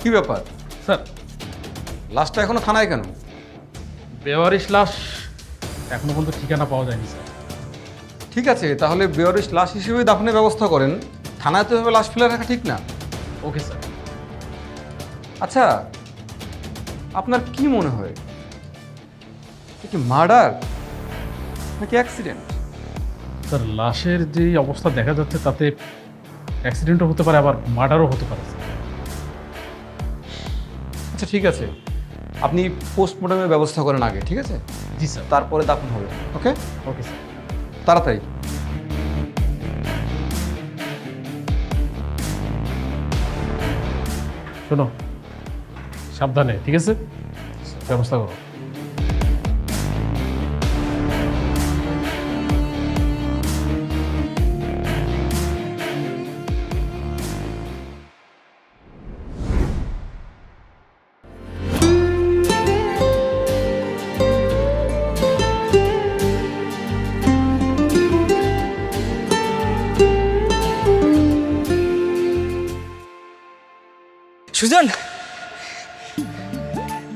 কি ব্যাপার স্যার লাশটা এখনো থানায় কেন? বেওয়ারিশ লাশ এখনো পর্যন্ত ঠিকানা পাওয়া যায়নি স্যার। ঠিক আছে, তাহলে বেওয়ারিশ লাশ হিসেবে দাফনের ব্যবস্থা করেন। থানায় তো এভাবে লাশ ফেলে রাখা ঠিক না। Okay sir. আচ্ছা, আপনার কি মনে হয় এটা কি মার্ডার নাকি অ্যাক্সিডেন্ট? স্যার লাশের যে অবস্থা দেখা যাচ্ছে তাতে অ্যাক্সিডেন্টও হতে পারে, আবার মার্ডারও হতে পারে স্যার। আচ্ছা ঠিক আছে, আপনি পোস্টমর্টমের ব্যবস্থা করেন আগে, ঠিক আছে? জি স্যার। তারপরে দাফন হবে। ওকে, ওকে স্যার। তাড়াতাড়ি। শোনো, সাবধানে, ঠিক আছে? ব্যবস্থা করো। সুজন,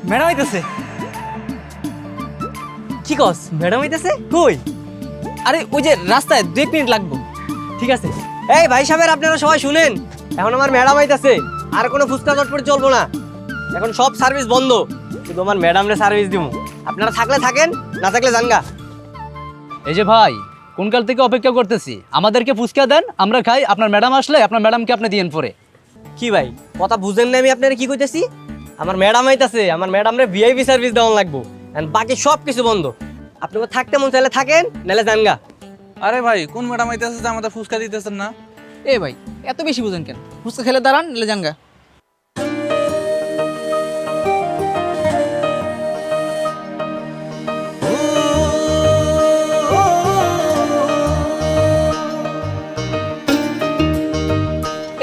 ম্যাডাম আইতেছে। কি কস? ম্যাডাম আইতেছে কই? আরে ওই যে রাস্তায় 2 মিনিট লাগবে। ঠিক আছে। এই ভাই সাহেব, আপনারা সবাই শুনেন, এখন আমার ম্যাডাম আইতেছে। আর কোনো ফুচকা চটপট চলবো না, এখন সব সার্ভিস বন্ধ। শুধু আমার ম্যাডামরে সার্ভিস দিব। আপনারা থাকলে থাকেন, না থাকলে জানগা। এই যে ভাই, কোন কাল থেকে অপেক্ষা করতেছি, আমাদেরকে ফুচকা দেন, আমরা খাই। আপনার ম্যাডাম আসলে আপনার ম্যাডামকে আপনি দিয়েন পরে। কি ভাই, কথা বুঝেন না? আমি আপনারা কি কইতেছি, আমার ম্যাডাম আইতাছে, আমার ম্যাডামরে ভিআইপি সার্ভিস দেওয়ান লাগবো। এন্ড বাকি সব কিছু বন্ধ। আপনারা থাকতে মন চাইলে থাকেন, নাহলে জানগা। আরে ভাই, কোন ম্যাডাম আইতেছে যে আমাদের ফুচকা দিতেছেন না? এ ভাই, এত বেশি বুঝেন কেন? ফুচকা খেলে দাঁড়ান, নিলে জানগা।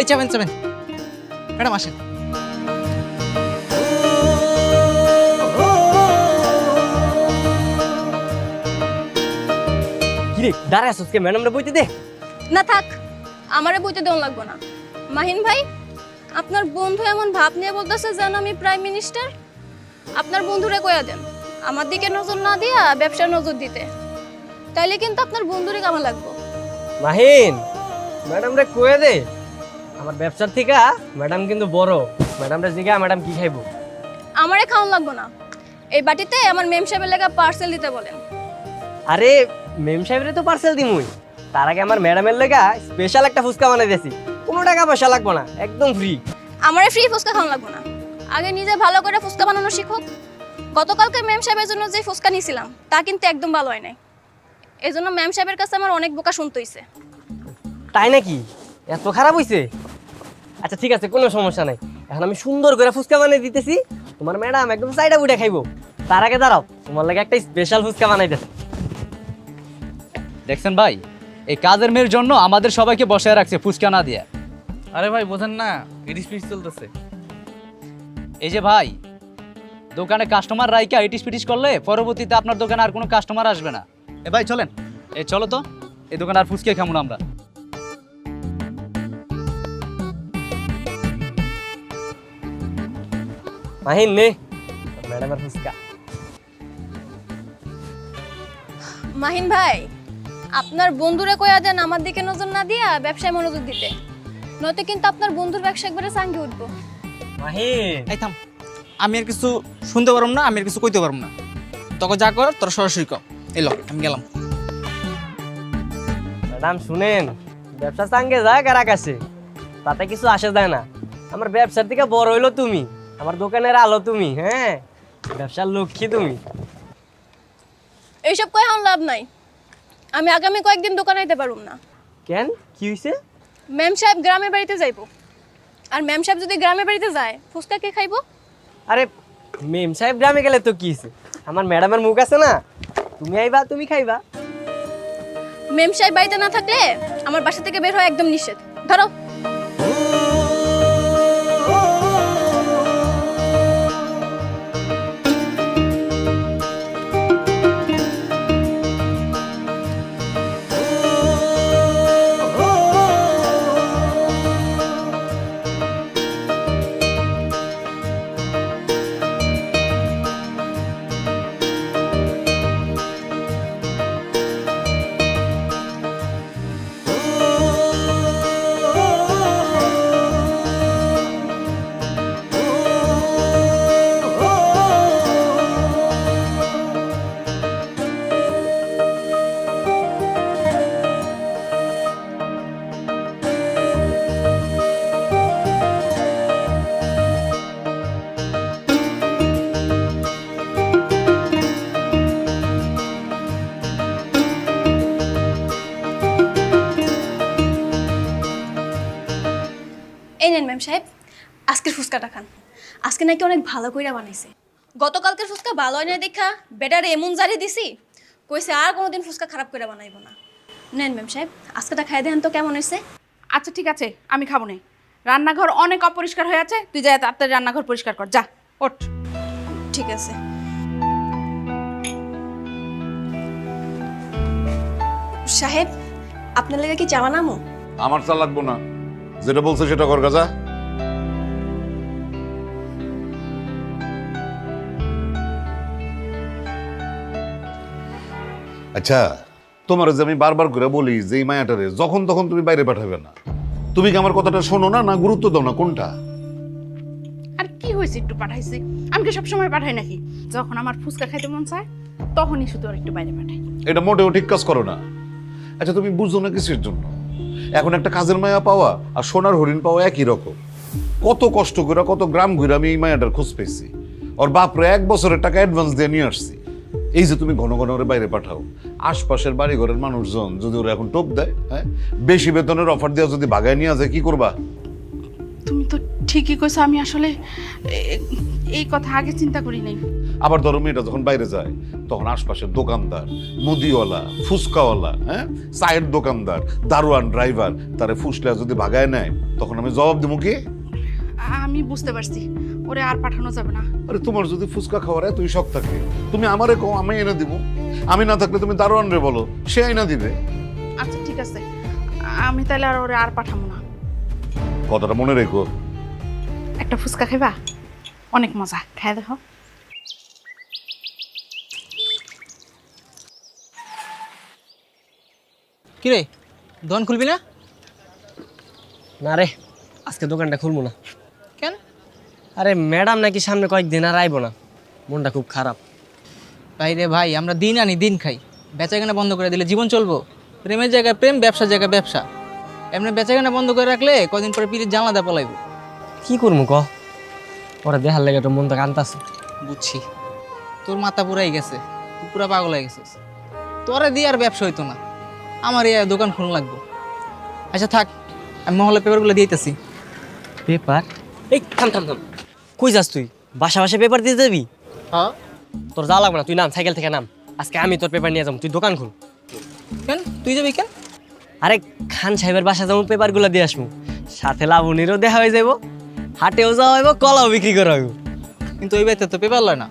এই চাবেন চাবেন, ম্যাডাম আসেন। কি রে, দাঁড়ায় আছিস কে? ম্যাডামরে বইতে দে। না থাক, আমারে বইতে দেওয়া লাগবো না। মাহিন ভাই, আপনার বন্ধু এমন ভাব নিয়ে বলতেছে যেন আমি প্রাইম মিনিস্টার। আপনার বন্ধুরে কইয়া দেন আমার দিকে নজর না দিয়া ব্যবসার নজর দিতে, তাইলে কিন্তু আপনার বন্ধুরে কামা লাগবো। মাহিন, ম্যাডামরে কয়ে দে আমার ব্যবসার থেকে ম্যাডাম কিন্তু বড়। ম্যাডামরে জিগা ম্যাডাম কি খাইবো। আমারে খাওয়ান লাগবো না, এই বাটিতে আমার মেম সাহেবের লেগা পার্সেল দিতে বলেন। আরে মেম সাহেবরে তো পার্সেল দিমুই, তার আগে আমার ম্যাডামের লেগা স্পেশাল একটা ফুচকা বানাই দিয়েছি। কোনো টাকা পয়সা লাগবো না, একদম ফ্রি। আমারে ফ্রি ফুচকা খাওয়ান লাগবো না, আগে নিজে ভালো করে ফুচকা বানানো শিখুক। গতকালকে মেম সাহেবের জন্য যে ফুচকা নিয়েছিলাম তা কিন্তু একদম ভালো হয় নাই। এই জন্য ম্যাম সাহেবের কাছে আমার অনেক বোকা শুনতে হইছে। তাই নাকি? এত খারাপ হইছে? আচ্ছা ঠিক আছে, কোনো সমস্যা নাই। এখন আমি সুন্দর করে ফুচকা বানিয়ে দিতেছি, তোমার ম্যাডাম একদম সাইডা বুইটা খাইবো। তার আগে দাঁড়াও, তোমার লাগে একটা স্পেশাল ফুচকা বানাইতেছে। দেখছেন ভাই, এই কাজের মেয়ের জন্য আমাদের সবাইকে বসায় রাখছে ফুচকা না দিয়ে। আরে ভাই বোঝেন না, ইটিস পিস চলতেছে। এই যে ভাই, দোকানে কাস্টমার রাইকা ইটিস পিটিস করলে পরবর্তীতে আপনার দোকানে আর কোনো কাস্টমার আসবে না। এ ভাই চলেন, এ চলো তো, এই দোকানে আর ফুচকা খাবো না আমরা। মাহিন নে ম্যাডামের ফুচকা। মাহিন ভাই, আপনার বন্ধুরে কইয়া দেন আমার দিকে নজর না দিয়া ব্যবসায় মনোযোগ দিতে, নয়তো কিন্তু আপনার বন্ধুর ব্যবসা একবারে সাঙ্গে উঠবো। মাহিন, এই থাম, আমি আর কিছু শুনতে পারবো না, আমি আর কিছু কইতে পারবো না। তোকে যা কর তোর সরাসরি কর। এলো, আমি গেলাম। ম্যাডাম শুনেন, ব্যবসা সাঙ্গে যায় কার আকাশে, তাতে কিছু আসে যায় না। আমার ব্যবসার থেকে বড় হইলো তুমি, আমার দোকানের আলো তুমি। হ্যাঁ, ব্যবসার লক্ষ্মী তুমি। এইসব কই হান লাভ নাই, আমি আগামী কয়েকদিন দোকানে আইতে পারুম না। কেন, কি হইছে? ম্যাম সাহেব গ্রামের বাড়িতে যাইবো, আর ম্যাম সাহেব যদি গ্রামের বাড়িতে যায় ফুচকা কে খাইবো? আরে মেম সাহেব গ্রামে গেলে তো কি হইছে, আমার ম্যাডামের মুখ আছে না, তুমি আইবা তুমি খাইবা। মেম সাহেব বাড়িতে না থাকলে আমার বাসা থেকে বের হওয়া একদম নিষেধ। ধরো। এই নেন ম্যাম সাহেব, আজকের ফুচকাটা খান। আজকে নাকি অনেক ভালো কইরা বানাইছে। গতকালকের ফুচকা ভালো হয় না দেখা বেটারে এমন জারি দিছি, কইছে আর কোনোদিন ফুচকা খারাপ করে বানাইবো না। নেন ম্যাম সাহেব, আজকেটা খাই দেন তো কেমন হয়েছে। আচ্ছা ঠিক আছে, আমি খাবো না। রান্নাঘর অনেক অপরিষ্কার হয়ে আছে, তুই যা তাড়াতাড়ি রান্নাঘর পরিষ্কার কর, যা ওঠ। ঠিক আছে। সাহেব, আপনার লেগে কি চা বানামো? আমার চা লাগবো না, যেটা বলছে সেটা কর গাজা। আচ্ছা, তোমার যে আমি বারবার করে বলি যে এই মায়াটারে যখন তখন তুমি বাইরে পাঠাবে না, তুমি কি আমার কথাটা শোনো না, না গুরুত্ব দাও না, কোনটা? আর কি হয়েছে একটু পাঠাইছি? আমি কি সবসময় পাঠাই নাকি? যখন আমার ফুচকা খাইতে মন চায় তখনই শুধু আর একটু বাইরে পাঠাই। এটা মোটেও ঠিক কাজ করো না। আচ্ছা, তুমি বুঝছো না কিসের জন্য? এখন একটা কাজের মায়া পাওয়া আর সোনার হরিণ পাওয়া একই রকম। কত কষ্ট করে, কত গ্রাম ঘুরে আমি এই মায়াটার খোঁজ পেয়েছি। ওর বাপরে 1 বছরের টাকা অ্যাডভান্স দিয়ে নিয়ে আসছি। এই যে তুমি ঘন ঘন ওরে বাইরে পাঠাও, আশপাশের বাড়ি ঘরের মানুষজন যদি ওরা এখন টোপ দেয়, হ্যাঁ, বেশি বেতনের অফার দেওয়া যদি ভাগায় নিয়ে যায়, কি করবা? তুমি তো ঠিকই কইছো, আমি আসলে এই কথা আগে চিন্তা করি নাই। আবার ধরো মেয়েটা যখন বাইরে যায় তখন আশপাশের দোকানদার, মুদিওয়ালা, ফুচকাওয়ালা, হ্যাঁ, চায়ের দোকানদার, দারোয়ান, ড্রাইভার তারে ফুসলা যদি ভাগায় নেয়, তখন আমি জবাব দেবো কি? আমি বুঝতে পারছি, ওরে আর পাঠানো যাবে না। আরে তোমার যদি ফুচকা খাওয়ার এতই শখ থাকে, তুমি আমারে কও, আমি এনে দিব। আমি না থাকলে তুমি দারোয়ান রে বলো, সে এনে দিবে। আচ্ছা ঠিক আছে, আমি তাহলে আর ওরে আর পাঠাবো না। কথাটা মনে রেখো। একটা ফুচকা খাইবা? অনেক মজা, খাই দেখো। কিরে, দোকান খুলবি না? না রে, আজকে দোকানটা খুলবো না। কেন? আরে ম্যাডাম নাকি সামনে কয়েকদিন আর আইবো না, মনটা খুব খারাপ। ভাই রে ভাই, আমরা দিন আনি দিন খাই, বেচাকেনা বন্ধ করে দিলে জীবন চলবো? প্রেমের জায়গায় প্রেম, ব্যবসার জায়গায় ব্যবসা। এমনি বেচাকেনা বন্ধ করে রাখলে কদিন পরে পিঠের জানলা দেওয়া পলাইব। কি করবো ক, ওরা দেখার লেগে তো মনটা কান্তাছে। বুঝছি, তোর মাথা পুরাই গেছে, তুই পুরা পাগল হয়ে গেছিস। তোরে দিয়ে আর ব্যবসা হইতো না, আমার এই দোকান খোলা লাগবো। আচ্ছা থাক, আমি মহলে পেপারগুলো দিতেছি। পেপার? এই থাম থাম থাম, কই যাস তুই? বাসা বাসা পেপার দিয়ে যাবি? হ্যাঁ। তোর যা লাগবে না, তুই নাম, সাইকেল থেকে নাম। আজকে আমি তোর পেপার নিয়ে যাবো, তুই দোকান খুল। কেন তুই যাবি কেন? আরে খান সাহেবের বাসা যাবো, পেপারগুলো দিয়ে আসবো, সাথে লাবণীরও দেখা হয়ে যাবো, হাটেও যাওয়া হইব, কলাও বিক্রি করা হইব। কিন্তু ওই বাড়িতে তো পেপার লয় না।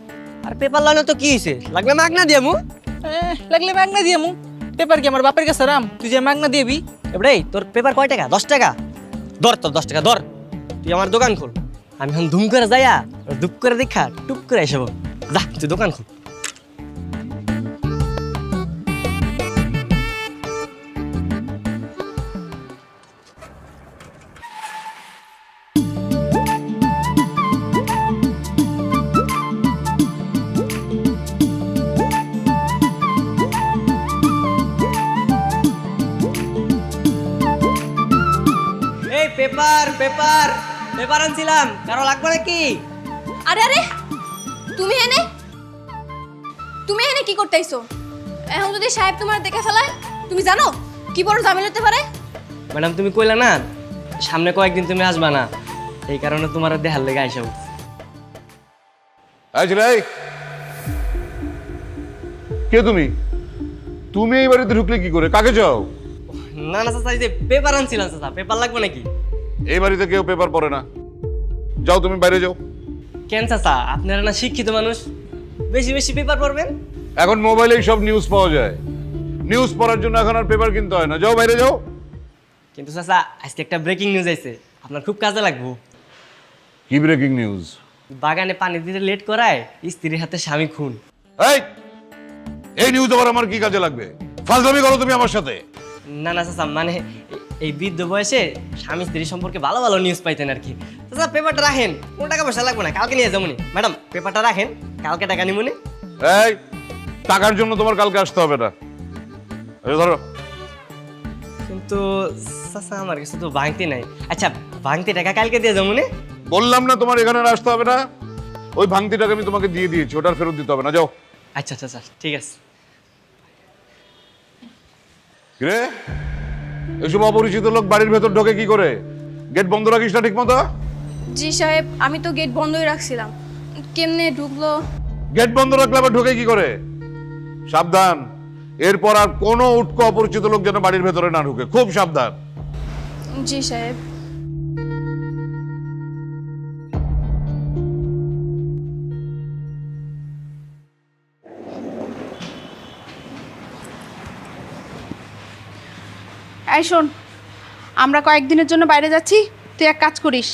আর পেপার লয় না তো কি হয়েছে? লাগলে মাগনা দিয়ে মু। লাগলে মাগনা দিয়ে মু। পেপার কি আমার বাপের কাছে রাম, তুই যে মাগনা দিবি? এবারে তোর পেপার কয় টাকা? 10 টাকা। ধর তোর 10 টাকা ধর, তুই আমার দোকান খোল। আমি এখন ধুম করে যাইয়া দুপ করে দেখা টুপ করে এসব। যা তুই দোকান খোল। এই পেপার পেপার পেপার আনছিলাম, কারো লাগবে নাকি? আরে আরে, তুমি এনে কি করতেইছো? এখন যদি সাহেব তোমার দেখে ফেলায়, তুমি জানো কি বড় ঝামেলা হতে পারে? ম্যাডাম তুমি কইলা না সামনে কয়েকদিন তুমি আসবা না, এই কারণে তোমার দেখার লেগে আইসা। কে তুমি? তুমি এই বাড়িতে ঢুকলে কি করে? কাকে চাও? না না চাচা, এই যে পেপার আনছিলাম চাচা, পেপার লাগবে নাকি? এই বাড়িতে কেউ পেপার পড়ে না, যাও তুমি বাইরে যাও। কেন চাচা, আপনারা না শিক্ষিত মানুষ, বেশি বেশি পেপার পড়বেন। এখন মোবাইলেই সব নিউজ পাওয়া যায়, নিউজ পড়ার জন্য এখন আর পেপার কিনতে হয় না, যাও বাইরে যাও। কিন্তু চাচা আজকে একটা ব্রেকিং নিউজ আইছে, আপনার খুব কাজে লাগবো। কি ব্রেকিং নিউজ? বাগানে পানি দিতে লেট করায় স্ত্রীর হাতে স্বামী খুন। এই নিউজ আবার আমার কি কাজে লাগবে? ফাজলামি করো তুমি আমার সাথে? না না চাচা, মানে এই বৃদ্ধ বয়সে স্বামী স্ত্রী সম্পর্কে ভালো ভালো নিউজ পাইতেন আর কি। চাচা পেপারটা রাখেন, কোনো টাকা পয়সা লাগবে না, কালকে নিয়ে যাবো। ম্যাডাম পেপারটা রাখেন, কালকে টাকা নিব। এই টাকার জন্য তোমার কালকে আসতে হবে না, ধরো। কিন্তু চাচা আমার কাছে তো ভাঙতি নাই। আচ্ছা ভাঙতি টাকা কালকে দিয়ে যাবো। বললাম না তোমার এখানে আসতে হবে না, ওই ভাঙতি টাকা আমি তোমাকে দিয়ে দিয়েছি, ওটার ফেরত দিতে হবে না, যাও। আচ্ছা আচ্ছা স্যার, ঠিক আছে। কিরে, এসব অপরিচিত লোক বাড়ির ভেতর ঢোকে কি করে? গেট বন্ধ রাখিস না ঠিক মতো? জি সাহেব, আমি তো গেট বন্ধই রাখছিলাম। কেমনে ঢুকলো? গেট বন্ধ রাখলে আবার ঢোকে কি করে? সাবধান, এরপর আর কোনো উটকো অপরিচিত লোক যেন বাড়ির ভেতরে না ঢুকে, খুব সাবধান। জি সাহেব। এই শোন, আমরা কয়েকদিনের জন্য বাইরে যাচ্ছি, তুই এক কাজ করিস,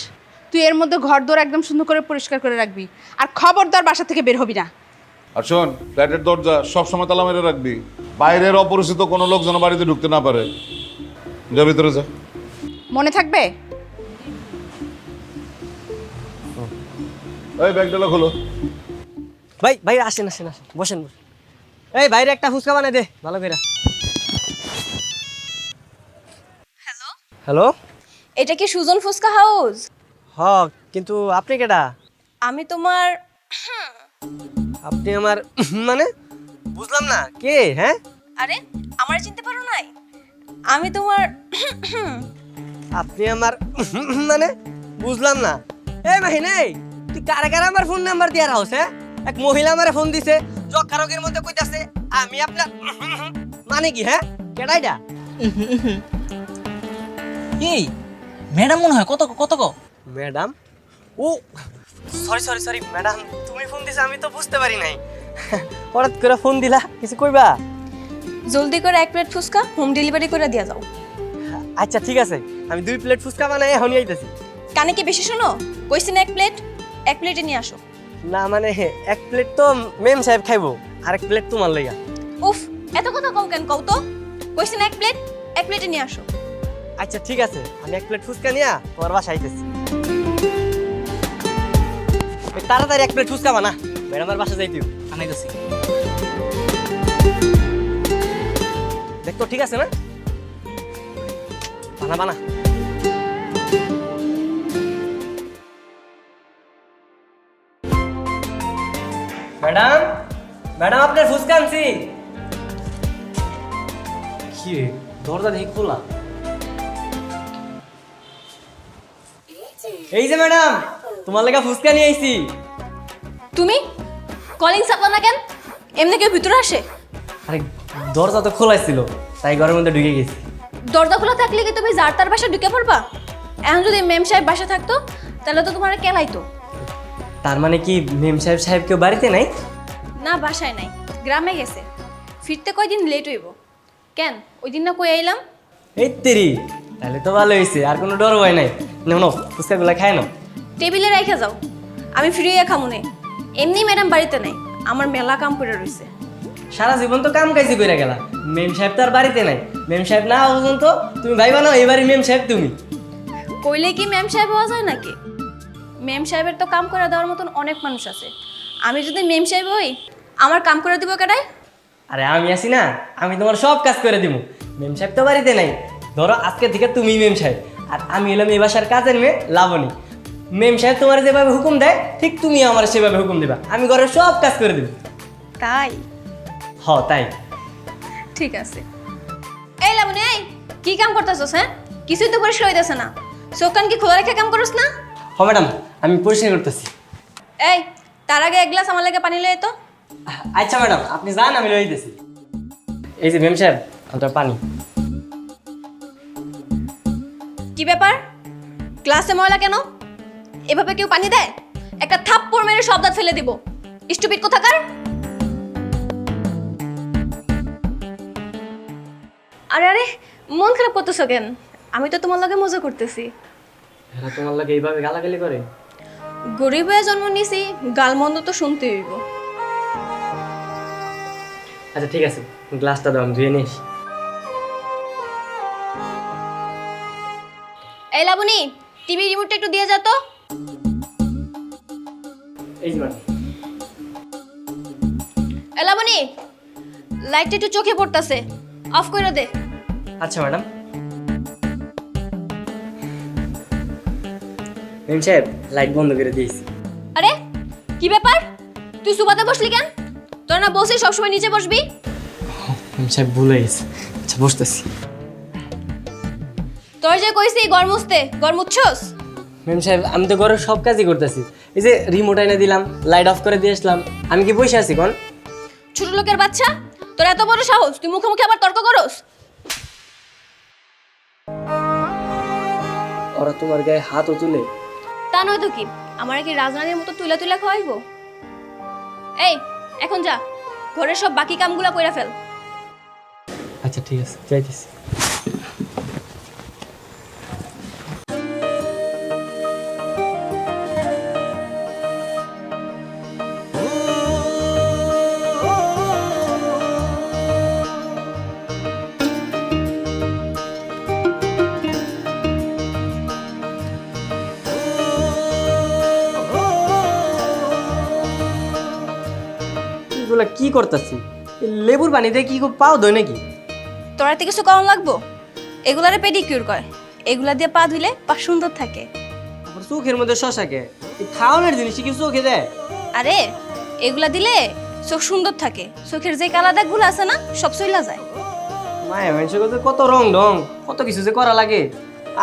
তুই এর মধ্যে ঘর দোর একদম সুন্দর করে পরিষ্কার করে রাখবি, আর খবরদার বাসা থেকে বের হবি না। আর শোন, ফ্ল্যাটের দরজা সবসময় তালা মেরে রাখবি, বাইরের অপরিচিত কোনো লোক যেন বাড়িতে ঢুকতে না পারে। যা ভিতরে যা। মনে থাকবে? এই ব্যাগটা খোলো। ভাই ভাই আসেন আসেন আসেন, বসেন বসেন। এই বাইরে একটা ফুচকা বানাই দে ভালো করে। Hello, hello. এটা কি সুজন ফুচকা হাউস? হ, কিন্তু আপনি কেডা? আমি তোমার আপনি আমার মানে বুঝলাম না কে? হ্যাঁ, আরে আমার চিনতে পারো নাই? আমি তোমার আপনি আমার মানে বুঝলাম না। এই মাহিন, এই তুই কারে কারে আমার ফোন নাম্বার দিয়া রাখছ? হ্যাঁ, এক মহিলা আমারে ফোন দিছে, যক্ষারোগের মধ্যে কইতাছে আমি আপনার মানে কি? হ্যাঁ, কেডা এটা? কি ম্যাডাম মনে হয়? কত কত ক ম্যাডাম? ও সরি সরি সরি ম্যাডাম, তুমি ফোন দিছো আমি তো বুঝতে পারি নাই। হঠাৎ করে ফোন দিলা, কিছু কইবা? জলদি করে 1 প্লেট ফুচকা হোম ডেলিভারি করে দিয়া যাও। আচ্ছা ঠিক আছে, আমি 2 প্লেট ফুচকা বানাই এখনই আইতাছি। কানে কি বেশি শোনো? কইছি না 1 প্লেটে নিয়ে আসো। না মানে 1 প্লেট তো মেম সাহেব খাইবো, আর 1 প্লেট তোমার লইয়া। উফ, এত কথা কও কেন? কও তো, কইছি না 1 প্লেটে নিয়ে আসো। আচ্ছা ঠিক আছে, আমি 1 প্লেট ফুচকা নিয়া তোমার বাসায় আইতেছি। তাড়াতাড়ি 1 প্লেট ফুচকা বানা, ম্যাডামের বাসা যাইতিও। আনাইতেছি। দেখ তো ঠিক আছে না? বানা বানা। ম্যাডাম, ম্যাডাম আপনার ফুচকা আনছি। কি রে, দরজা দেখি খোলা। এই যে ম্যাডাম, তোমার লাগা ফুচকা নিয়ে আইছি। তুমি কলিং চাপলা না কেন? এমনি কেউ ভিতরে আসে? আরে দরজা তো খোলাই ছিল, তাই ঘরের মধ্যে ঢুকে গেছি। দরজা খোলা থাকলে কি তুমি যার তার বাসা ঢুকে পড়বা? এখন যদি মেম সাহেব বাসা থাকতো তাহলে তো তোমার কেলাইতো। তার মানে কি মেম সাহেব কেউ বাড়িতে নাই? না, বাসায় নাই, গ্রামে গেছে। ফিরতে কয়দিন লেট হইব। কেন, ওই দিন না কই আইলাম? এই তেরি, তাহলে তো ভালো হয়েছে, আর কোনো ডর ভয় নাই। নাও ফুচকাগুলো খায় নাও। টেবিলে রেখে যাও, আমি ফ্রি হয়ে খামুনে। এমনি ম্যাডাম বাড়িতে নাই, আমার মেলা কাম করে রইছে। সারা জীবন তো কাম কাজই করে গেলা, মেম সাহেব তো আর বাড়িতে নাই। মেম সাহেব না পর্যন্ত তুমি ভাইবা না এবারে মেম সাহেব তুমি। কইলে কি ম্যাম সাহেব হওয়া যায় নাকি? ম্যাম সাহেবের তো কাম করে দেওয়ার মতন অনেক মানুষ আছে। আমি যদি ম্যাম সাহেব হই, আমার কাম করে দিব কেডায়? আরে আমি আছি না, আমি তোমার সব কাজ করে দিব। মেম সাহেব তো বাড়িতে নাই, ধরো আজকে থেকে তুমি মেম সাহেব, আর আমি হলাম এই বাসার কাজের মেয়ে লাবণী। মেম সাহেব তোমার যেভাবে হুকুম দেয়, ঠিক তুমি আমার সেভাবে হুকুম দিবা। আমি ঘরের সব কাজ করে দেব। তাই? হ তাই। ঠিক আছে। এই লাবণী, এই কি কাম করতেছস? হ্যাঁ, কিছুই তো পরিষ্কার হইতেছে না। চোখ কান কি খোলা রেখে কাম করস না? হ ম্যাডাম, আমি পরিষ্কার করতেছি। এই, তার আগে 1 গ্লাস আমার লাগে পানি লয়ে তো। আচ্ছা ম্যাডাম, আপনি যান, আমি লয়ে দিতেছি। এই যে মেম সাহেব, আপনার পানি। কি ব্যাপার? ক্লাসে ময়লা কেন? এভাবে কেউ পানি দেয়? একটা থাপ্পড় মেরে সব দাঁত ফেলে দিব। স্টুপিড কোথাকার! আরে আরে, মন খারাপ করতেছ কেন? আমি তো তোমার লগে মজা করতেছি। এরা তোমার লাগে এইভাবে গালাগালি করে? গরিব হয়ে জন্ম নিয়েছি, গালমন্দ তো শুনতে হইব। আচ্ছা ঠিক আছে, গ্লাসটা দাও, আমি ধুয়ে নিস। এই লাবণী, টিভি রিমোটটা একটু দিয়ে যা তো। এই যে ম্যাডাম। এই লাবণী, লাইটটা একটু চোখে পড়তাছে, অফ করে দে। আচ্ছা ম্যাডাম। মেম সাহেব, লাইট বন্ধ করে দিয়েছি। আরে কি ব্যাপার? তুই সুবাতে বসলি কেন? তোর না বসে সবসময় নিচে বসবি? মেম সাহেব ভুলে গেছে। আচ্ছা বসতেছি। তোর যে কইছি ঘর মুছতে, ঘর মুছছস? ম্যাম সাহেব আমি তো ঘরের সব কাজই করতেছি। এই যে রিমোট এনে দিলাম, লাইট অফ করে দিয়ে আসলাম, আমি কি বসে আছি কোন? ছোট লোকের বাচ্চা, তোর এত বড় সাহস, তুই মুখোমুখি আবার তর্ক করস? ওরা তোমার গায়ে হাতও তুলে? তা নয় তো কি, আমার কি রাজরানীর মতো তুইলা তুইলা খাওয়াইবো? এই এখন যা, ঘরের সব বাকি কামগুলা কইরা ফেল। আচ্ছা ঠিক আছে, যাইতেছি। এগুলা কি করতেছি? লেবুর পানিতে কি খুব পাও দই নাকি? তোর এতে কিছু কম লাগবো? এগুলারে পেডিকিউর কয়, এগুলা দিয়ে পা ধুইলে পা সুন্দর থাকে। আবার চোখের মধ্যে শশাকে এই খাওয়ানোর জিনিস কি চোখে দেয়? আরে এগুলা দিলে চোখ সুন্দর থাকে, চোখের যে কালা দাগগুলো আছে না সব চইলা যায়। মায়া মানুষের কাছে কত রং ঢং, কত কিছু যে করা লাগে।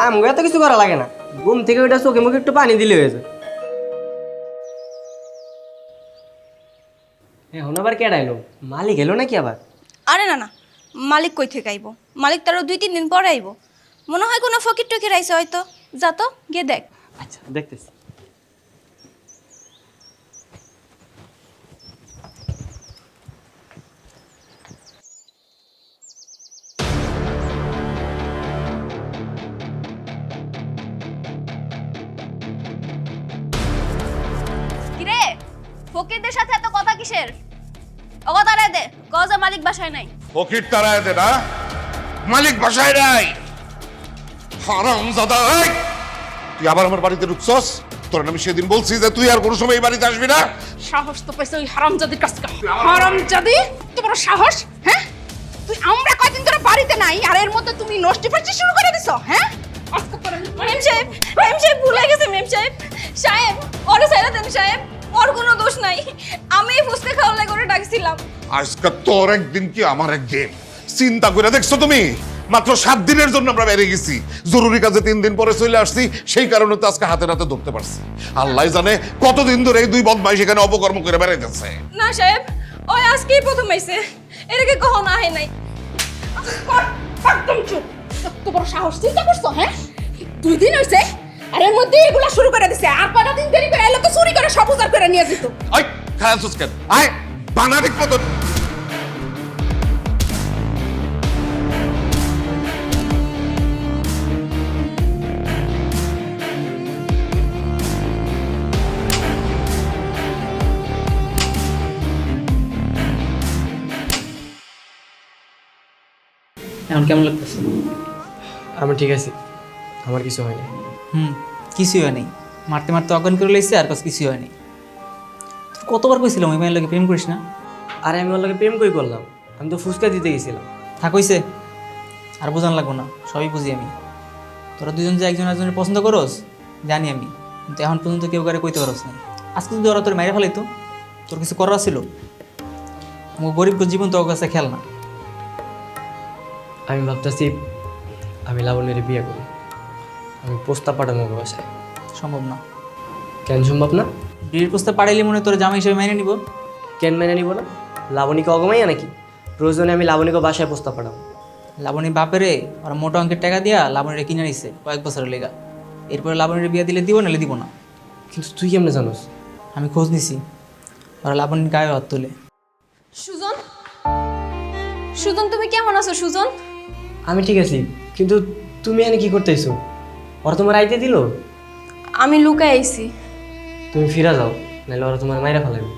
আমগো এত কিছু করা লাগে না, ঘুম থেকে ওইটা চোখে মুখে একটু পানি দিলে হয়ে যায়। এখন আবার কে ডাইলো? মালিক এলো নাকি আবার? আরে না না, মালিক কই থেকে আইবো? মালিক তারও 2-3 দিন পরে আইবো। মনে হয় কোনো ফকির টকির আইছে হয়তো। যা তো গিয়ে দেখ। আচ্ছা দেখতেছি। কিরে, ফকিরদের সাথে এত কথা কিসের? ও কথা রে দে, কজা মালিক বাসায় নাই। ফকির তারায় দে না, মালিক বাসায় নাই। হারামজাদা, এই! তুই আবার আমার বাড়িতে ঢুকছস? তোর আমি সেদিন বলছি যে তুই আর কোনো সময় এই বাড়িতে আসবি না। সাহস তো পাইছে ওই হারামজাদির কাছ থেকে। হারামজাদি, তোমার সাহস? হ্যাঁ, তুই আমরা কয়দিন ধরে বাড়িতে নাই আর এর মধ্যে তুমি নষ্টি ফাষ্টি শুরু করে দিছো? হ্যাঁ, আজকে তোর মেম সাহেব ভুলে গেছে মেম সাহেব। সাহেব, ওরে ছাইরা দেন সাহেব, ওর কোনো দোষ নাই। আমি ফুসকা খাওয়ার লাগি ওরে ডাকছিলাম। আজকে তোর একদিন কি আমার একদিন। চিন্তা করে দেখছো তুমি? মাত্র 7 দিনের জন্য আমরা বেরিয়ে গেছি, জরুরি কাজে 3 দিন পরে চলে আসছি, সেই কারণে তো আজকে হাতে নাতে ধরতে পারছি। আল্লাহ জানে কতদিন ধরে এই দুই বদমাইশ এখানে অপকর্ম করে বেড়াইতেছে। না সাহেব, ওই আজকেই প্রথম আইছে, এদিকে কখনো আহে নাই। একদম চুপ। এত বড় সাহস, চিন্তা করছো? হ্যাঁ, 2 দিন হইছে আর এর মধ্যে এগুলা শুরু করে দিছে। আর কয়টা দিন দেরি করে এলো তো চুরি করে সব উজাড় করে নিয়ে যেত। আই খায়াল সুস্কেন আয় বানারিক মতো। এখন কেমন লাগতেছে? আমি ঠিক আছি, আমার কিছু হয়নি। কিছুই হয় নাই, মারতে মারতে অজ্ঞান করে লইছে আর কিছুই হয় নাই। তোর কতবার কইছিলাম ওই মেয়ের লোকে প্রেম করিস না? আরে আমি ওর লগে প্রেম কই করলাম? আমি তো ফুচকা দিতে গেছিলাম। থাক হইছে, আর বোঝান লাগবো না, সবই বুঝি আমি। তোরা দুজন যে একজন একজনের পছন্দ করস জানি আমি, কিন্তু এখন পর্যন্ত কেউ কারে কইতে পারস না। আজকে যদি ওরা তোর মেরে ফেলাইতো, তোর কিছু করার ছিল? আমার গরিব জীবন তোর কাছে খেল না। আমি ভাবতেছি আমি লাবণ্যের বিয়ে করি। আমি প্রস্তাব পাঠাবো ওর বাসায়। সম্ভব না। কেন সম্ভব না? বিয়ের প্রস্তাব পাঠাইলে মনে হয় তোর জামাই হিসেবে মেনে নিব। কেন মেনে নিব না? লাবণীকে অগমাইয়া নাকি? প্রয়োজনে আমি লাবণীকে বাসায় প্রস্তাব পাঠাবো। লাবণী বাপেরে ওরা মোটা অঙ্কের টাকা দিয়া লাবণীরে কিনে নিছে কয়েক বছরের লেগা। এরপরে লাবণীর বিয়ে দিলে দিব, নাহলে দিব না। কিন্তু তুই কেমনে জানোস? আমি খোঁজ নিছি, ওরা লাবণীর গায়ে হাত তোলে। সুজন, সুজন তুমি কেমন আছো সুজন? আমি ঠিক আছি, কিন্তু তুমি এনে কি করতেছো? ওরা তোমার আইতে দিল? আমি লুকায় আইছি। তুমি ফিরা যাও, নাহলে ওরা তোমার মাইরা ফেলাবে।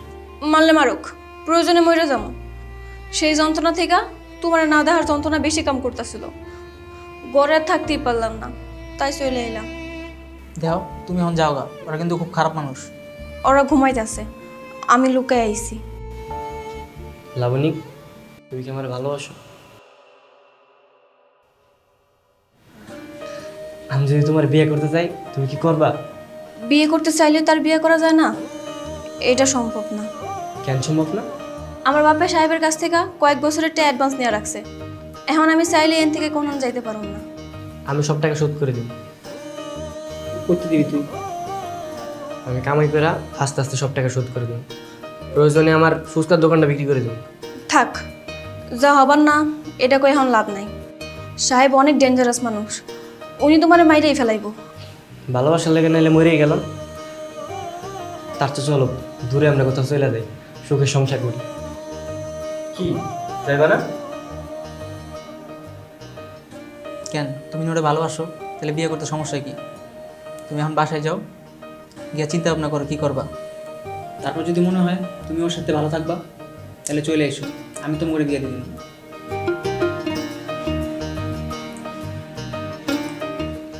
মারলে মারুক, প্রয়োজনে মরে যাবো। সেই যন্ত্রণা থেকে তোমার না দেখার যন্ত্রণা বেশি কাম করতেছিল। গড়ে আর থাকতেই পারলাম না, তাই চলে এলাম। দেখো তুমি এখন যাও গা, ওরা কিন্তু খুব খারাপ মানুষ। ওরা ঘুমাইতেছে, আমি লুকায় আইছি। লাবণী, তুমি কি আমার ভালোবাসো? আমি যদি তোমার বিয়ে করতে চাই, তুমি কি করবা? বিয়ে করতে চাইলে তার বিয়ে করা যায় না, এটা সম্ভব না। কেন সম্ভব না? আমার বাপের সাহেবের কাছ থেকে কয়েক বছরের অ্যাডভান্স নিয়ে রাখছে। এখন আমি চাইলে এন থেকে কোনো যাইতে পারব না। আমি সব টাকা শোধ করে দিব। করতে দিবি তুই? আমি কামাই করে আস্তে আস্তে সব টাকা শোধ করে দিব। প্রয়োজনে আমার ফুচকার দোকানটা বিক্রি করে দিব। থাক, যা হবার না এটা কই এখন লাভ নাই। সাহেব অনেক ডেঞ্জারাস মানুষ, উনি তোমার মাইরেই ফেলাইব। ভালোবাসার লেগে নাইলে মরেই গেলাম, তার তো চলো দূরে আমরা কোথাও চলে যাই, সুখে সংসার করি। কি যাইবা না? কেন তুমি ওটা ভালোবাসো? তাহলে বিয়ে করতে সমস্যা কি? তুমি এখন বাসায় যাও, গিয়ে চিন্তা ভাবনা করো কী করবা। তারপর যদি মনে হয় তুমি ওর সাথে ভালো থাকবা, তাহলে চলে এসো, আমি তো মরে বিয়ে দিয়ে দিলাম।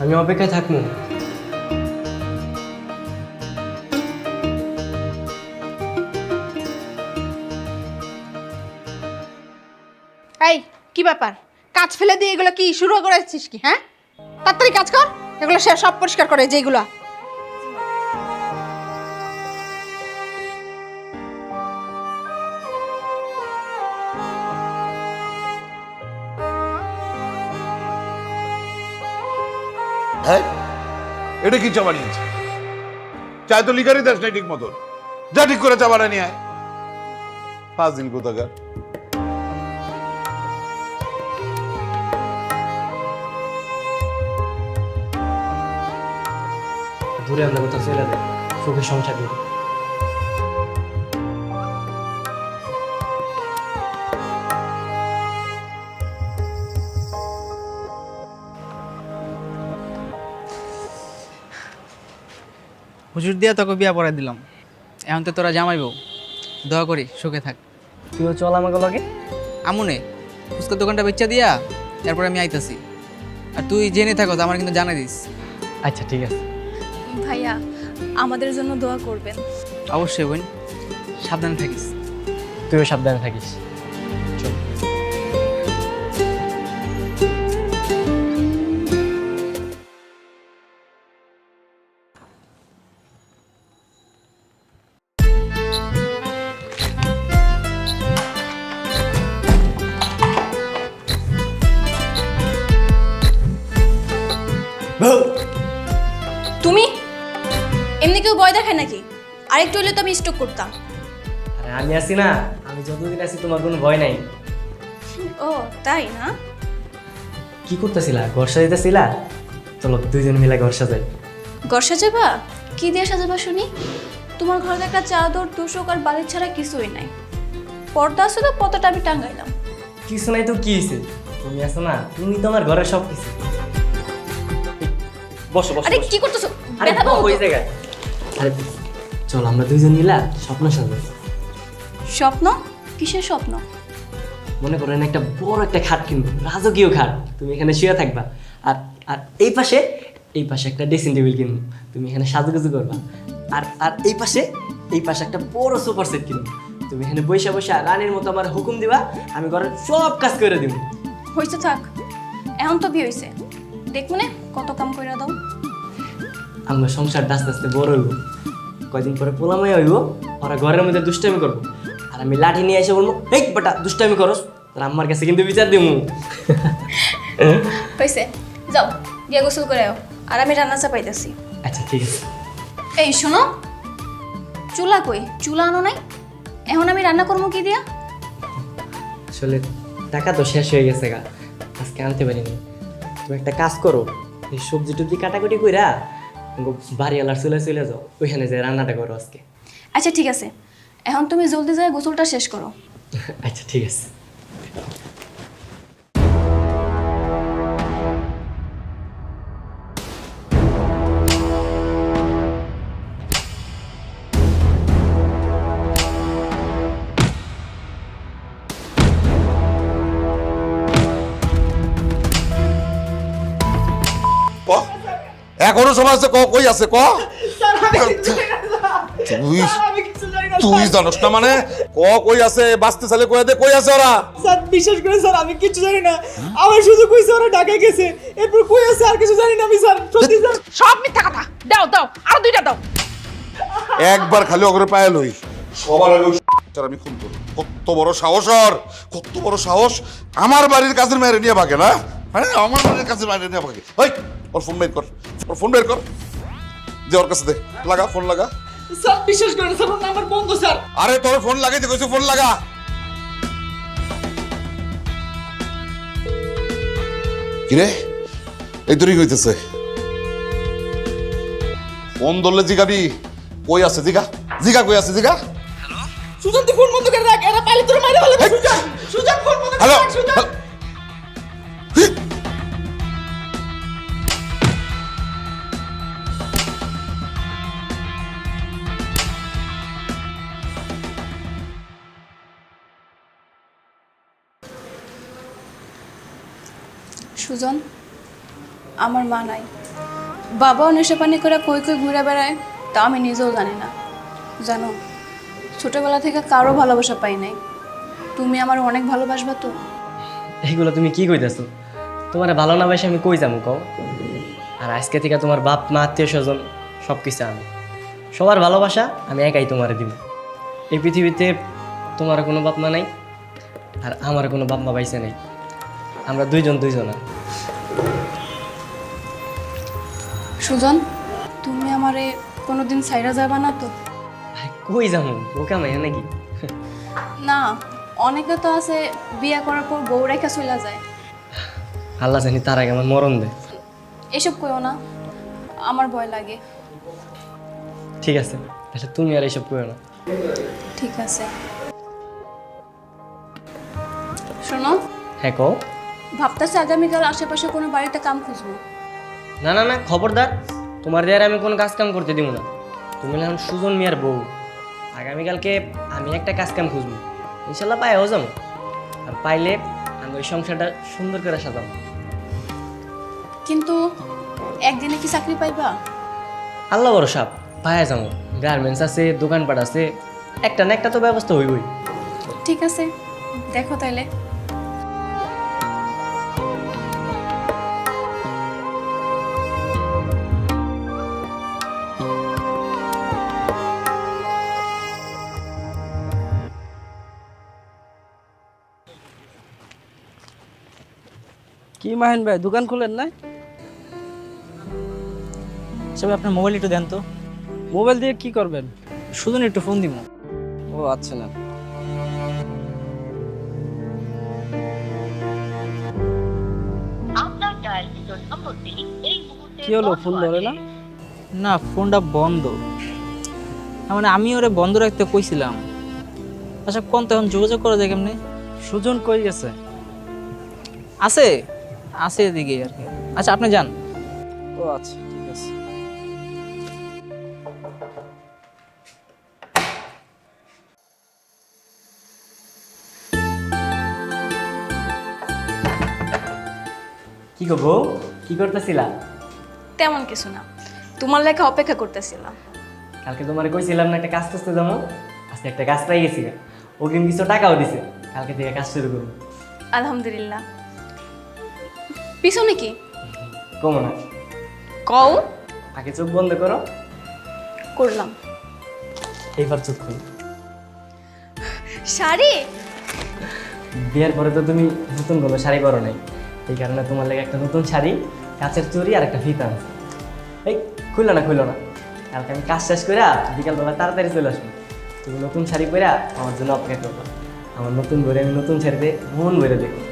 আমি অপেক্ষায় থাকবো। এই কি ব্যাপার, কাজ ফেলে দিয়ে এগুলো কি শুরু করেছিস কি? হ্যাঁ, তাড়াতাড়ি কাজ কর, এগুলো সে সব পরিষ্কার করে যেগুলো। হ্যাঁ, এটা কি চা বানিয়েছে? চায় তো লিখারই দাস নাই ঠিক মতন, যা ঠিক করে চা বানিয়ে নিয়ে আয়। ফাজিল কোথাকার। দূরে আমরা কোথাও চলে যাই, সুখে সংসার করি। হুজুর দিয়া তোকে বিয়া পড়াই দিলাম, এখন তো তোরা জামাই বউ, দোয়া করি সুখে থাক। তুইও চল আমাকে লগে। আমুনে ফুচকার দোকানটা বেচা দিয়া এরপরে আমি আইতাছি, আর তুই জেনে থাকো আমার কিন্তু জানাই দিস। আচ্ছা ঠিক আছে। ভাইয়া, আমাদের জন্য দোয়া করবেন। অবশ্যই বোন, সাবধানে থাকিস। তুইও সাবধানে থাকিস। তুমি এমনি কেউ ভয় দেখায় নাকি? আরেকটু হলে তো আমি স্টক করতাম। আরে আমি আছি না, আমি যতদিন আছি তোমার কোনো ভয় নাই। ও তাই না? কি করতেছিলা? ঘর সাজাইতেছিলা? চলো দুইজন মিলে ঘর সাজাই। ঘর সাজাবা? কি দিয়ে সাজাবা শুনি? তোমার ঘরে একটা চাদর, তোষক আর বালিশ ছাড়া কিছুই নাই। পর্দা আছে তো, পর্দাটা আমি টাঙ্গাইলাম। কিছু নাই তো কি হয়েছে? তুমি আছো না, তুমি তো আমার ঘরের সব কিছু। বসো বসো। আরে কি করতেছো? আরে ব্যথা পাবো তো। ওই জায়গায়। আরে চল আমরা দুইজন মিলা স্বপ্ন সাজাই। স্বপ্ন? কিসের স্বপ্ন? মনে করেন একটা বড় একটা খাট কিনবো, রাজকীয় খাট, তুমি এখানে শুয়ে থাকবা। আর আর এই পাশে একটা ড্রেসিং টেবিল কিনবো, তুমি এখানে সাজুগুজু করবা। আর আর এই পাশে একটা বড় সোফার সেট কিনবো, তুমি এখানে বসে বসে রানীর মতো আমার হুকুম দিবা, আমি ঘরের সব কাজ করে দিব। হয়েছে থাক, এখন তো বিয়ে হয়েছে, দেখবো না কত কাম করে দাও। আমার সংসারটা আস্তে আস্তে বড় হইব, কয়দিন পরে পোলামাই হইব, ওরা ঘরের মধ্যে দুষ্টামি করবো, আর আমি লাঠি নিয়ে এসে বলবো এই বেটা দুষ্টামি করস, তোর আম্মার কাছে কিন্তু বিচার দিব। হয়েছে, যাও গিয়ে গোসল করে আও, আর আমি রান্না চাপাইতেছি। আচ্ছা ঠিক আছে। এই শোনো, চুলা কই? চুলা আনো নাই? এখন আমি রান্না করবো কি দিয়া? আসলে টাকা তো শেষ হয়ে গেছে গা, আজকে আনতে পারিনি। তুমি একটা কাজ করো, এই সবজি টবজি কাটাকুটি কইরা বাড়িওয়ালার চুলে চলে যাও, ওইখানে যে রান্নাটা করো আজকে। আচ্ছা ঠিক আছে, এখন তুমি জলদি যায় গোসলটা শেষ করো। আচ্ছা ঠিক আছে। এখনো সময় আছে, কই আছে ক? তুই জানোস না মানে? কই আছে? বাঁচতে চাইলে কই দে, কই আছে ওরা? স্যার বিশ্বাস করে স্যার, আমি কিছু জানি না, আমার শুধু কইছে ওরা ঢাকায় গেছে, এরপর কই আছে আর কিছু জানি না আমি স্যার, সত্যি স্যার। সব মিথ্যা কথা। দাও দাও, আরো দুইটা দাও। একবার খালি ওগরে পায়ে লই, সবার আগে আমি খুন করব। কত বড় সাহস ওর, কত বড় সাহস! আমার বাড়ির কাজের মেয়েরে নিয়ে ভাগে না? আরে আমার মায়ের কাছে বাইরে নিয়ে আমাকে ওই ওর ফোন বের কর, ওর ফোন বের কর, যে ওর কাছে দে, লাগা ফোন লাগা। স্যার বিশ্বাস করেন স্যার ও না আমার বন্ধু স্যার। আরে তোর ফোন লাগাইতে কইছো, ফোন লাগা। কিরে এই তোরই হইতেছে, ফোন ধরলে জিগাবি কই আছে, জিগা জিগা কই আছে জিগা। সুজন তুই ফোন বন্ধ করে রাখ, এরা পাইলে তোর মাইরে ফেলবে। সুজন সুজন ফোন বন্ধ করে হ্যালো রাখ সুজন। সুজন, আমার মা নাই, বাবাও নেশা পানি করে কই কই ঘুরে বেড়ায়, তা আমি নিজেও জানি না। জানো, ছোটবেলা থেকে কারো ভালোবাসা পাই নাই, তুমি আমার অনেক ভালোবাসবা তো। এইগুলো তুমি কি কইতেছো? তোমার ভালো না বাসে আমি কই যাবো কও? আর আজকে থেকে তোমার বাপ মা আত্মীয় স্বজন সব কিছু আমি, সবার ভালোবাসা আমি একাই তোমারে দিব। এই পৃথিবীতে তোমার কোনো বাপ মা নাই, আর আমার কোনো বাপ মা পাইছে নাই, আমরা দুইজনা। সুজন, তুমি আমারে কোনোদিন সাইরা যাবা না তো? কই যাবো, বোকা মাইয়া নাকি? না, অনেকে তো আছে বিয়ে করার পর বউ রেখা চলে যায়। আল্লাহ জানি তার আগে আমার মরণ দেয়। এসব কইও না, আমার ভয় লাগে। ঠিক আছে, আচ্ছা তুমি আর এইসব করো না। ঠিক আছে, শোনো, হ্যাঁ কও। ভাবতেছি আগামীকাল আশেপাশে কোনো বাড়িতে কাম খুঁজবো। না না না, খবরদার, তোমার দিয়ে আমি কোনো কাজ কাম করতে দিব না। তুমি এখন সুজন মিয়ার বউ, আগামীকালকে আমি একটা কাজ কাম খুঁজবো, ইনশাল্লাহ পাইও যাবো। আর পাইলে আমি ওই সংসারটা সুন্দর করে সাজাবো। কিন্তু একদিনে কি চাকরি পাইবা? আল্লাহ ভরসা, পায়া যাবো। গার্মেন্টস আছে, দোকানপাট আছে, একটা না একটা তো ব্যবস্থা হইবই। ঠিক আছে, দেখো তাইলে। কি মাহিন ভাই, দোকান খুলেন না? সবাই আপনার মোবাইল একটু দেন তো। মোবাইল দিয়ে কি করবেন? শুধু একটু ফোন দিব। ও আচ্ছা, না কি হলো, ফোন ধরে না? না, ফোনটা বন্ধ। মানে আমি ওরে বন্ধ রাখতে কইছিলাম। আচ্ছা কোন তখন যোগাযোগ করা যায় কেমনে? সুজন কই গেছে? আছে আছে এদিকে আর কি। আচ্ছা আপনি যান। ও আচ্ছা, ঠিক আছে। কি গো বউ, কি করতেছিলা? তেমন কিছু না, তোমার লেখা অপেক্ষা করতেছিলাম। কালকে তোমারে কইছিলাম না একটা কাজ করতে যাবো, আজকে একটা কাজ পাই গেছি। ও কিন্তু কিছু টাকাও দিছে, কালকে থেকে কাজ শুরু করবো। আলহামদুলিল্লাহ। পিছনে কি কমো না, কও? আগে চোখ বন্ধ করো। করলাম। এইবার চোখ খুলো। শাড়ি? বিয়ের পরে তো তুমি নতুন কোনো শাড়ি পরো নাই, এই কারণে তোমার লাগে একটা নতুন শাড়ি, কাচের চুড়ি আর একটা ফিতা আছে। এই খুললো না, কালকে আমি কাজ শেষ করে বিকালবেলা তাড়াতাড়ি চলে আসবো। তুমি নতুন শাড়ি পরে আমার জন্য অপেক্ষা করবো। আমার নতুন ঘরে আমি নতুন শাড়িতে মন ভরে দেখবো।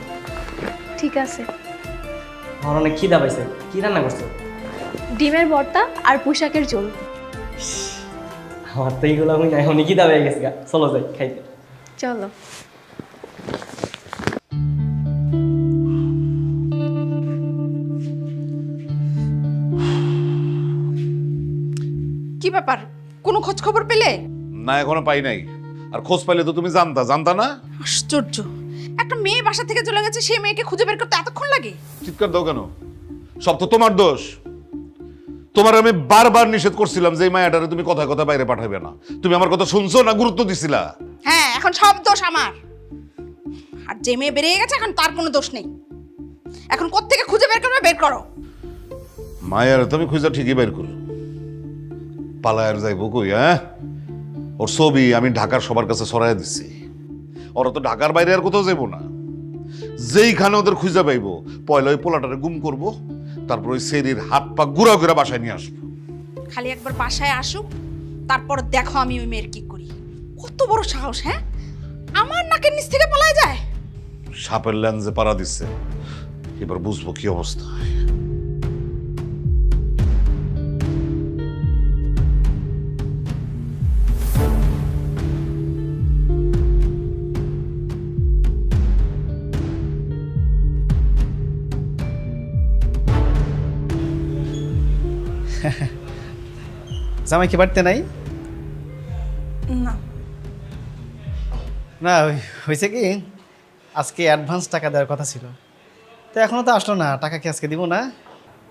ঠিক আছে। আমার অনেক খিদা পাইছে, কি রান্না করছো? ডিমের ভর্তা আর পোশাকের ঝোল। আমার তো এইগুলো হই না, এখনই খিদা পেয়ে গেছে। চলো যাই খাইতে। চলো। কি ব্যাপার, কোনো খোঁজ খবর পেলে? না এখনো পাই নাই, আর খোঁজ পাইলে তো তুমি জানতা না। আশ্চর্য, একটা মেয়ে বাসা থেকে চলে গেছে, সেই মেয়েকে খুঁজে বের করতে এতক্ষণ লাগে? চিৎকার দাও কেন? সব তো তোমার দোষ। তোমার আমি বারবার নিষেধ করছিলাম যে এই মায়াটারে তুমি কথা কথা বাইরে পাঠাবে না। তুমি আমার কথা শুনছো না গুরুত্ব দিছিলা? হ্যাঁ, এখন সব দোষ আমার। আর যে মেয়ে বেরিয়ে গেছে এখন তার কোনো দোষ নেই। এখন কোত্থেকে খুঁজে বের করবে, বের করো। মায়ার তুমি খুঁজে ঠিকই বের করো, পালায়ার যাইব কই? হ্যাঁ, ওর ছবি আমি ঢাকার সবার কাছে ছড়াই দিচ্ছি। ওরা তো ঢাকার বাইরে আর কোথাও যাবো না। যেইখানে ওদের খুঁজে পাইব পয়লা ওই পোলাটারে গুম করব, তারপর ওই সেরির হাত পা গুড়া করে বাসায় নিয়ে আসবো। খালি একবার বাসায় আসুক, তারপর দেখো আমি ওই মেয়ের কি করি। কত বড় সাহস, হ্যাঁ, আমার নাকের নিচ থেকে পালায় যায়। সাপের লেন্সে পাড়া দিচ্ছে, এবার বুঝবো কি অবস্থা। জামাই কি বাড়তে নাই? না, না হয়েছে কি, আজকে অ্যাডভান্স টাকা দেওয়ার কথা ছিল, তো এখনো তো আসলো না। টাকা কি আজকে দিব না?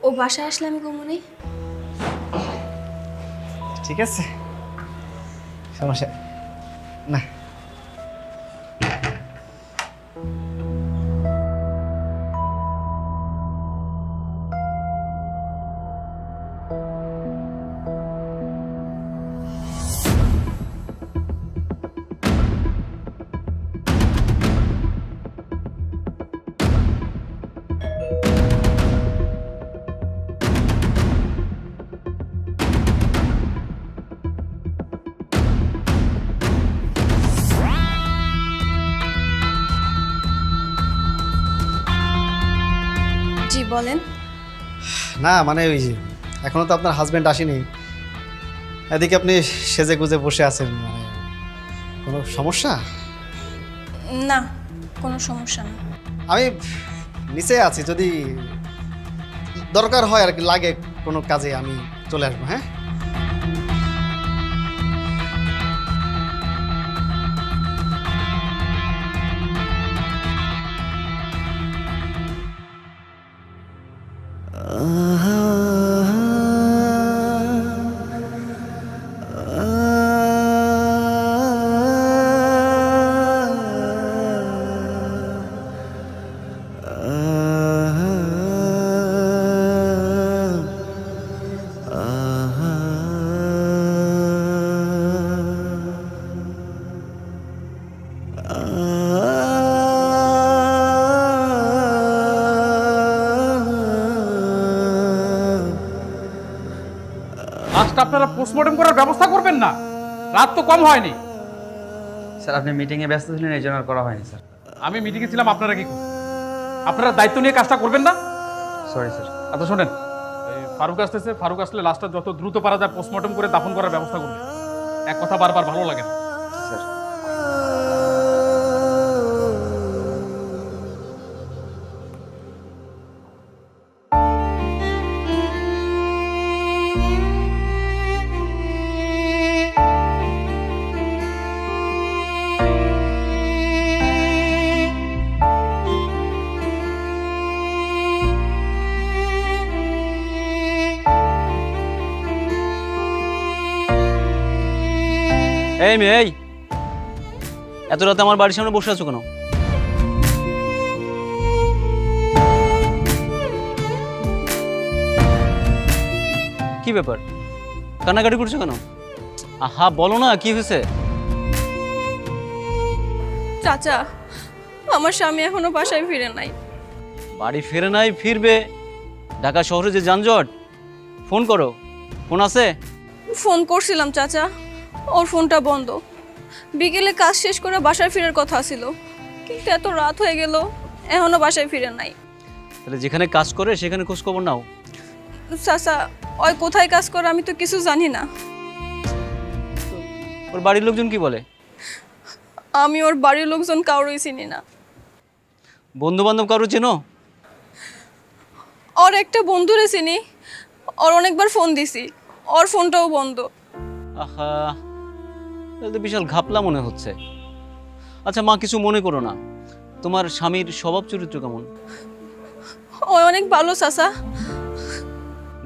ও বাসায় আসলে আমি কমুনি। ঠিক আছে, সমস্যা না। জি বলেন। না মানে ওই যে এখনো তো আপনার হাজবেন্ড আসেনি, এদিকে আপনি সেজে গুজে বসে আছেন, মানে কোনো সমস্যা? না, কোনো সমস্যা না। আমি নিচে আছি, যদি দরকার হয় আর কি লাগে কোনো কাজে আমি চলে আসবো। হ্যাঁ, লাশটা আপনারা পোস্টমর্টম করার ব্যবস্থা করবেন না? রাত তো কম হয়নি। স্যার আপনি মিটিংয়ে ব্যস্ত ছিলেন, এই জন্য আর করা হয়নি স্যার। আমি মিটিংয়ে ছিলাম, আপনারা কি করছেন? আপনারা দায়িত্ব নিয়ে কাজটা করবেন না? Sorry sir. আচ্ছা শোনেন, এই ফারুক আসতেছে, ফারুক আসলে লাশটা যত দ্রুত পারা যায় পোস্টমর্টম করে দাফন করার ব্যবস্থা করবে। এক কথা বারবার ভালো লাগে না। স্যার এই মেয়ে, এই এত রাতে আমার বাড়ির সামনে বসে আছো কেন? কি ব্যাপার, কান্নাকাটি করছো কেন? আহা বলো না, কি হয়েছে? চাচা, আমার স্বামী এখনো বাসায় ফিরে নাই। বাড়ি ফিরে নাই, ফিরবে। ঢাকা শহরে যে যানজট। ফোন করো, ফোন আছে? ফোন করছিলাম চাচা, ওর ফোনটা বন্ধ। বিকেলে কাজ শেষ করে বাসায় ফেরার কথা ছিল, কিন্তু এত রাত হয়ে গেল এখনো বাসায় ফিরে নাই। তাহলে যেখানে কাজ করে সেখানে খোঁজ খবর নাও। চাচা, ওই কোথায় কাজ করে আমি তো কিছু জানি না। ওর বাড়ির লোকজন কি বলে? আমি ওর বাড়ির লোকজন কাউরই চিনি না। বন্ধু বান্ধব কারো চেনো? ওর একটা বন্ধুরে চিনি, ওর অনেকবার ফোন দিছি, ওর ফোনটাও বন্ধ। আহা, তাহলে তো বিশাল ঘাপলা মনে হচ্ছে। আচ্ছা মা, কিছু মনে করো না, তোমার স্বামীর স্বভাব চরিত্র কেমন? ও অনেক ভালো চাচা।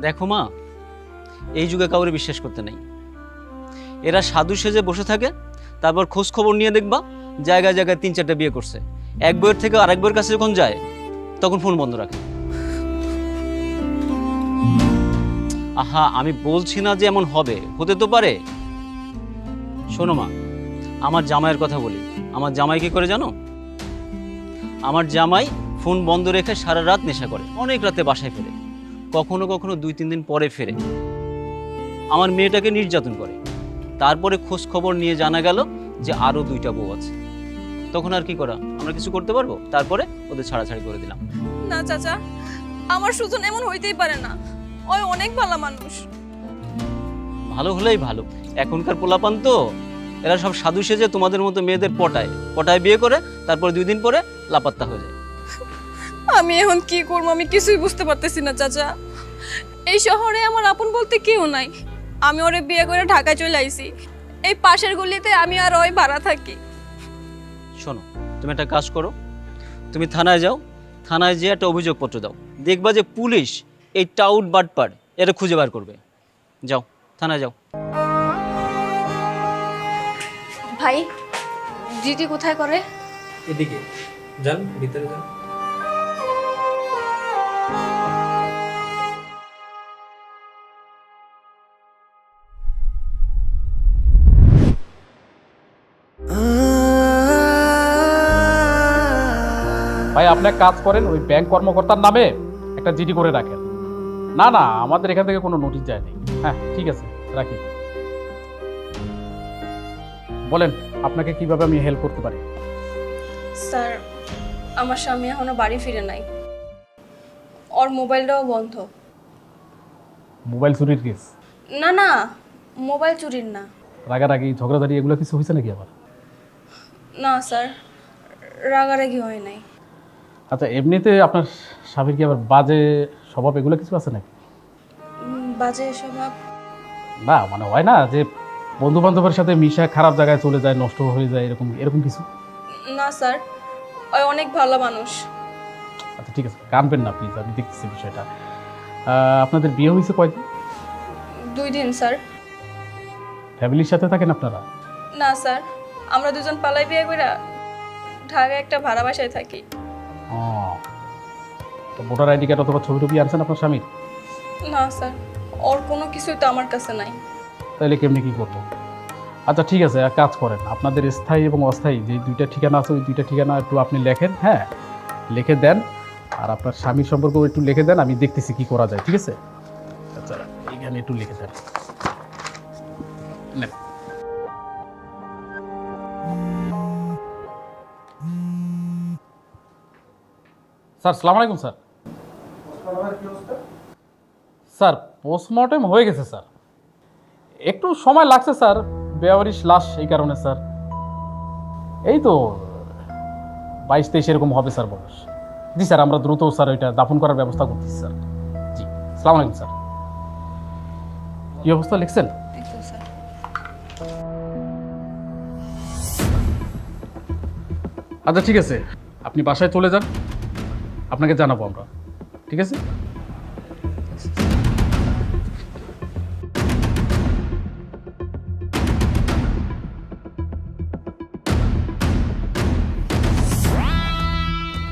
দেখো মা, এই যুগে কাউরে বিশ্বাস করতে নেই। এরা সাধু সেজে বসে থাকে, তারপর খোঁজ খবর নিয়ে দেখবা জায়গায় জায়গায় 3-4টা বিয়ে করছে। এক বইয়ের থেকে আরেক বইয়ের কাছে যখন যায় তখন ফোন বন্ধ রাখে। আহা, আমি বলছি না যে এমন হবে, হতে তো পারে। শোনো মা, আমার জামাইয়ের কথা বলি। আমার জামাই কি করে জানো? আমার জামাই ফোন বন্ধ রেখে সারা রাত নেশা করে, অনেক রাতে বাসায় ফেরে, কখনো কখনো 2-3 দিন পরে ফেরে। আমার মেয়েটাকে নির্যাতন করে। তারপরে খোঁজ খবর নিয়ে জানা গেল যে আরও 2টা বউ আছে। তখন আর কি করা, আমরা কিছু করতে পারবো? তারপরে ওদের ছাড়াছাড়ি করে দিলাম। না চাচা, আমার সুজন এমন হইতেই পারে না, ওই অনেক ভালো মানুষ। ভালো হলেই ভালো, এখনকার পোলাপান তো এরা সব সাধু সেজে তোমাদের মতো মেয়েদের পটায় বিয়ে করে, তারপরে 2 দিন পরে লাপাত্তা হয়ে যায়। আমি এখন কি করবো, আমি কিছুই বুঝতে পারতেছি না চাচা। এই শহরে আমার আপন বলতে কেউ নাই। আমি ওরে বিয়ে করে ঢাকায় চলে আইছি। এই পাশের গলিতে আমি আর ওই ভাড়া থাকি। শোনো, তুমি একটা কাজ করো, তুমি থানায় যাও, থানায় যেয়ে একটা অভিযোগপত্র দাও। দেখবা যে পুলিশ এই টাউট বাটপার এটা খুঁজে বার করবে। যাও, থানায় যাও। ভাই, ডিউটি কোথায় করে? এদিকে যান, ভিতরে যান। ভাই আপনি এক কাজ করেন, ওই ব্যাংক কর্মকর্তার নামে একটা জিডি করে রাখেন। না না, আমাদের এখান থেকে কোনো নোটিশ যায়নি। হ্যাঁ ঠিক আছে, রাখি। বলেন আপনাকে কিভাবে আমি হেল্প করতে পারি? স্যার, আমার স্বামী এখনো বাড়ি ফিরে নাই। ওর মোবাইলটাও বন্ধ। মোবাইল চুরির কেস? না না, মোবাইল চুরির না। রাগারাগি ঝগড়াঝাড়ি এগুলো কিছু হয়েছে নাকি আবার? না স্যার, রাগারাগি হয় নাই। আচ্ছা, এমনিতে আপনার স্বামীর কি আবার বাজে স্বভাব এগুলো কিছু আছে নাকি? বাজে স্বভাব? না মানে হয় না যে বন্ধু বান্ধবের সাথে মিশা খারাপ জায়গায় চলে যায়, নষ্ট হয়ে যায়, এরকম কিছু? না স্যার, ওই অনেক ভালো মানুষ। আচ্ছা ঠিক আছে, কানবেন না প্লিজ, আমি দেখতেছি বিষয়টা। আপনাদের বিয়ে হয়েছে কয়দিন? 2 দিন স্যার। ফ্যামিলির সাথে থাকেন আপনারা? না স্যার, আমরা দুজন পালাই বিয়ে করে ঢাকায় একটা ভাড়া বাসায় থাকি। ও, তো ভোটার আইডি কার্ড অথবা ছবি টবি আনছেন আপনার স্বামীর? না স্যার, ওর কোনো কিছুই তো আমার কাছে নাই। তাহলে কেমনি কি করবো? আচ্ছা ঠিক আছে, এক কাজ করেন, আপনাদের স্থায়ী এবং অস্থায়ী যে 2টা ঠিকানা আছে, ওই 2টা ঠিকানা একটু আপনি লেখেন, হ্যাঁ লিখে দেন। আর আপনার স্বামীর সম্পর্কেও একটু লিখে দেন, আমি দেখতেছি কি করা যায়, ঠিক আছে? আচ্ছা, এইখানে একটু লিখে দেন। নেন। স্যার সালাম আলাইকুম। স্যার স্যার পোস্টমর্টেম হয়ে গেছে স্যার, একটু সময় লাগছে স্যার, বেওয়ারিশ লাশ, এই কারণে স্যার। এই তো 22-23 এরকম হবে স্যার বয়স। জি স্যার, আমরা দ্রুত স্যার ওইটা দাফন করার ব্যবস্থা করতেছি স্যার। জি সালাম আলাইকুম স্যার। কি অবস্থা লিখছেন? আচ্ছা ঠিক আছে, আপনি বাসায় চলে যান, আপনাকে জানাবো আমরা, ঠিক আছে?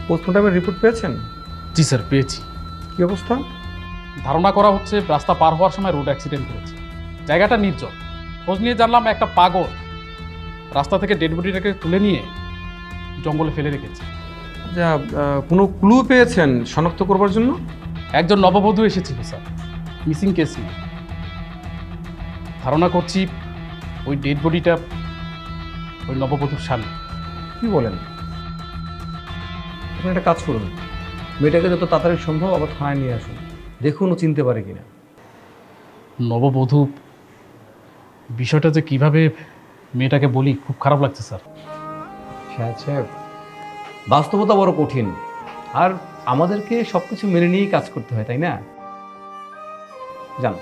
পোস্টমর্টমের রিপোর্ট পেয়েছেন? জি স্যার পেয়েছি। কি অবস্থা? ধারণা করা হচ্ছে রাস্তা পার হওয়ার সময় রোড অ্যাক্সিডেন্ট করেছে। জায়গাটা নির্জন। খোঁজ নিয়ে জানলাম একটা পাগল রাস্তা থেকে ডেড বডিটাকে তুলে নিয়ে জঙ্গলে ফেলে রেখেছে। যা কোনো ক্লু পেয়েছেন শনাক্ত করবার জন্য? একজন নববধূ এসেছিল স্যার, মিসিং কেস নিয়ে। ধারণা করছি ওই ডেড বডিটা ওই নববধূর স্বামী। কি বলেন? আপনি একটা কাজ করুন, মেয়েটাকে যত তাড়াতাড়ি সম্ভব আবার থানায় নিয়ে আসুন, দেখুন ও চিনতে পারে কিনা। নববধূ, বিষয়টা যে কিভাবে মেয়েটাকে বলি, খুব খারাপ লাগছে স্যার। সাহেব, বাস্তবতা বড় কঠিন, আর আমাদেরকে সব কিছু মেনে নিয়েই কাজ করতে হয়, তাই না? জান।